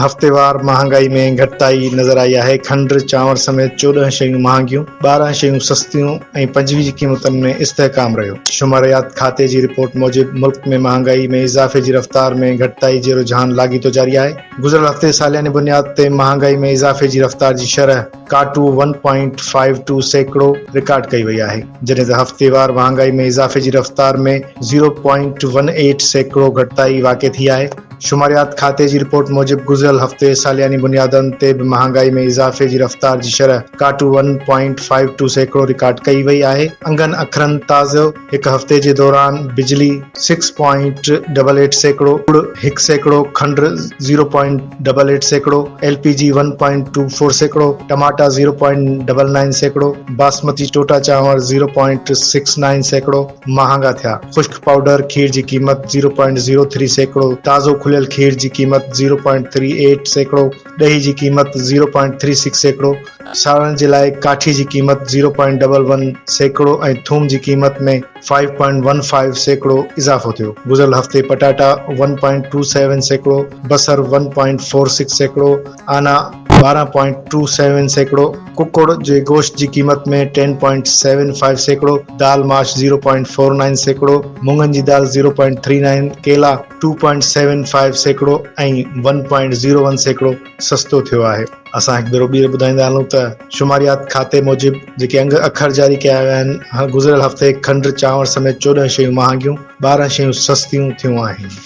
हफ़्तेवार महांगाई में घटिताई नज़र आई आहे। खंडु चांवर समेत 14 शयूं महांगियूं, 12 शयूं सस्तियूं ऐं 25 जी क़ीमतुनि में इस्तेहकाम रहियो। शुमारियात खाते जी रिपोर्ट मूजिबि मुल्क में महांगाई में इज़ाफ़े जी रफ़्तार में घटिताई जो रुझान लाॻीतो जारी आहे। गुज़िरियल हफ़्ते सालियानी बुनियाद ते महांगाई में इज़ाफ़े जी रफ़्तार जी शरह काटू 1.52% रिकॉर्ड कई वई आहे, जॾहिं त हफ़्तेवार महांगाई में इज़ाफ़े जी रफ़्तार में 0.18% घटिताई वाक़िअ थी आहे। शुमारियात खाते जी रिपोर्ट मूजिबि गुज़िरियल हफ़्ते सालियानी बुनियादनि ते बि महांगाई में इज़ाफ़े जी रफ़्तार जी शरह काटू 1.52% रिकॉर्ड कई वई आहे। अंगनि अखरनि ताज़ो हिकु हफ़्ते जे दौरान बिजली 6.88%, ॻुड़ 1%, खंडु 0.88%, LPG 1.24%, टमाटा 0.99%, बासमती टोटा चांवर 0.69% महांगा थिया। ख़ुश्क पाउडर खीर जी क़ीमत 0.03%, ताज़ो खुलियल खीर जी क़ीमत 0.38%, ॾही जी क़ीमत 0.36%, साड़ण जे लाइ काठी जी क़ीमत 0.11% ऐं थूम जी क़ीमत में 5.15% इज़ाफ़ो थियो। गुज़िरियल हफ़्ते पटाटा 1.27%, बसर 1.46%, आना 12.27%, कुकुड़ जे गोश्त जी क़ीमत में 10.75%, दाल माश 0.49%, मुङनि जी दाल 0.39%, केला 2.75% ऐं 1.01% सस्तो थियो आहे। असां हिकु भेरो ॿीहर ॿुधाईंदा हलूं त शुमारियात खाते मूजिबि जेके अंग अखर जारी कया विया आहिनि, गुज़िरियल हफ़्ते खंडु चांवर समेत 14 शयूं महांगियूं, 12 शयूं सस्तियूं थियूं आहिनि।